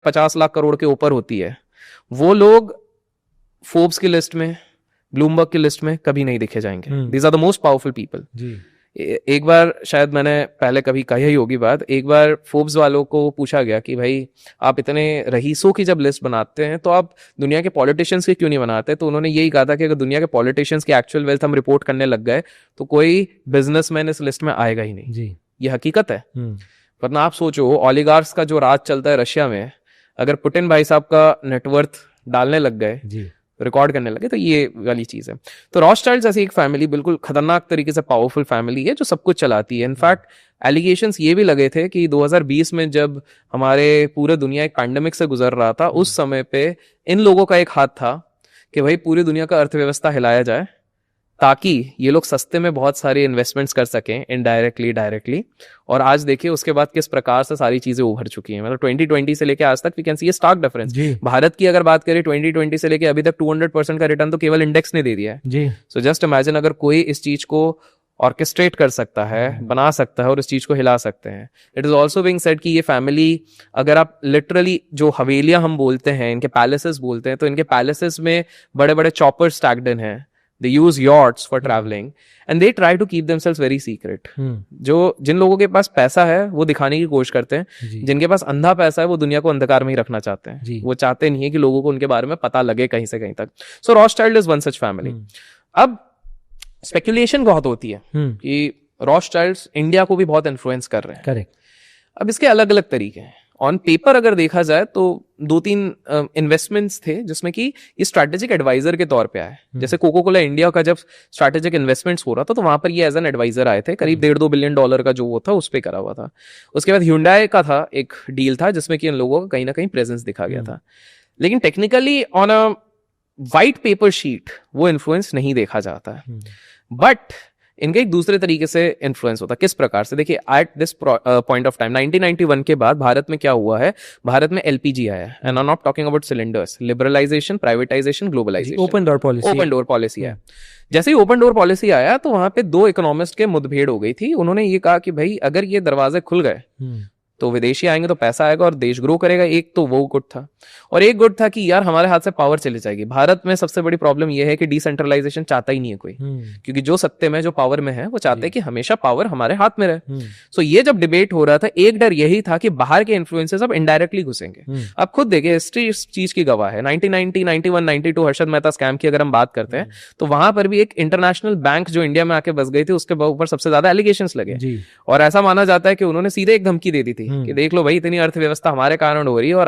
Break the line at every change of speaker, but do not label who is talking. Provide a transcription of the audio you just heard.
50 लाख करोड़ के ऊपर होती है, वो लोग फोर्ब्स की लिस्ट में, ब्लूमबर्ग की लिस्ट में कभी नहीं दिखे जाएंगे। These are the most powerful people. एक बार शायद मैंने पहले कभी कही ही होगी बात, एक बार फोर्ब्स वालों को पूछा गया कि भाई आप इतने रईसों की जब लिस्ट बनाते हैं तो आप दुनिया के पॉलिटिशियंस की क्यों नहीं बनाते? तो उन्होंने यही कहा था कि अगर दुनिया के पॉलिटिशियंस की एक्चुअल वेल्थ हम रिपोर्ट करने लग गए तो कोई बिजनेसमैन इस लिस्ट में आएगा ही नहीं जी। ये हकीकत है। वरना आप सोचो ओलिगार्क्स का जो राज चलता है रशिया में, अगर पुतिन भाई साहब का नेटवर्थ डालने लग गए, रिकॉर्ड करने लगे, तो ये वाली चीज है। तो रॉथस्चाइल्ड्स ऐसी एक फैमिली बिल्कुल खतरनाक तरीके से पावरफुल फैमिली है जो सब कुछ चलाती है। इनफैक्ट एलिगेशंस ये भी लगे थे कि 2020 में जब हमारे पूरे दुनिया एक पैंडेमिक से गुजर रहा था, उस समय पे इन लोगों का एक हाथ था कि भाई पूरी दुनिया का अर्थव्यवस्था हिलाया जाए ताकि ये लोग सस्ते में बहुत सारे इन्वेस्टमेंट्स कर सकें इनडायरेक्टली डायरेक्टली। और आज देखिए उसके बाद किस प्रकार से सारी चीजें उभर चुकी हैं। मतलब 2020 से लेके आज तक we can see a stark difference. Bharat की अगर बात करें 2020 से लेके अभी तक 200% का रिटर्न तो केवल इंडेक्स ने दे दिया है जी। सो जस्ट इमेजिन अगर कोई इस चीज को ऑर्केस्ट्रेट कर सकता है, बना सकता है और इस चीज को हिला सकते हैं। It is also being said कि ये फैमिली, अगर आप लिटरली जो हवेलियां हम बोलते हैं, इनके पैलेसेस बोलते हैं, तो इनके पैलेसेस में बड़े बड़े चॉपर्स स्टैक्ड इन हैं। They use yachts for traveling and they try to keep themselves very secret. जो जिन लोगों के पास पैसा है वो दिखाने की कोशिश करते हैं, जिनके पास अंधा पैसा है वो दुनिया को अंधकार में ही रखना चाहते हैं। वो चाहते नहीं है कि लोगों को उनके बारे में पता लगे कहीं से कहीं तक। So Rothschild is one such family. अब स्पेकुलेशन बहुत होती है कि Rothschilds इंडिया को भी बहुत इन्फ्लुएंस कर रहे हैं। करेक्ट। अब इसके अलग अलग तरीके हैं। ऑन पेपर अगर देखा जाए तो 2-3 इन्वेस्टमेंट्स थे जिसमें कि ये स्ट्रैटेजिक एडवाइजर के तौर पे आए। जैसे कोको कोला इंडिया का जब स्ट्रैटेजिक इन्वेस्टमेंट्स हो रहा था तो वहां पर ये एज एन एडवाइजर आए थे, करीब $1.5-2 बिलियन का जो वो था उस पे करा हुआ था। उसके बाद Hyundai का था एक डील था जिसमें कि इन लोगों का कहीं ना कहीं प्रेजेंस दिखा गया था। लेकिन technically on a white paper sheet वो इन्फ्लुएंस नहीं देखा जाता है, बट इनका एक दूसरे तरीके से इन्फ्लुएंस होता है। किस प्रकार से? देखिए at this point of time 1991 के बाद भारत में क्या हुआ है, भारत में एलपीजी आया है। And I am not talking about cylinders. Liberalisation, privatisation, globalisation, open door policy है। जैसे ही ओपन डोर पॉलिसी आया तो वहां पे 2 इकोनॉमिस्ट के मुठभेड़ हो गई थी। उन्होंने ये कहा कि भाई अगर ये दरवाजे खुल गए तो विदेशी आएंगे तो पैसा आएगा और देश ग्रो करेगा। एक तो वो गुट था, और एक गुट था कि यार हमारे हाथ से पावर चली जाएगी। भारत में सबसे बड़ी प्रॉब्लम ये है कि डिसेंट्रलाइजेशन चाहता ही नहीं है कोई, क्योंकि जो सत्ते में, जो पावर में है, वो चाहते हैं कि हमेशा पावर हमारे हाथ में रहे। सो ये जब डिबेट हो रहा था, एक डर यही था कि बाहर के इन्फ्लुएंसेस अब इनडायरेक्टली घुसेंगे। आप खुद देखिए, हिस्ट्री इस चीज की गवाह है। 1990, 91, 92 हर्षद मेहता स्कैम की अगर हम बात करते हैं तो वहां पर भी एक इंटरनेशनल बैंक जो इंडिया में आके बस गई थी, उसके ऊपर सबसे ज्यादा एलिगेशंस लगे। और ऐसा माना जाता है कि उन्होंने सीधे एक धमकी दे दी थी कि देख लो भाई, इतनी अर्थव्यवस्था हमारे कारण हो रही है और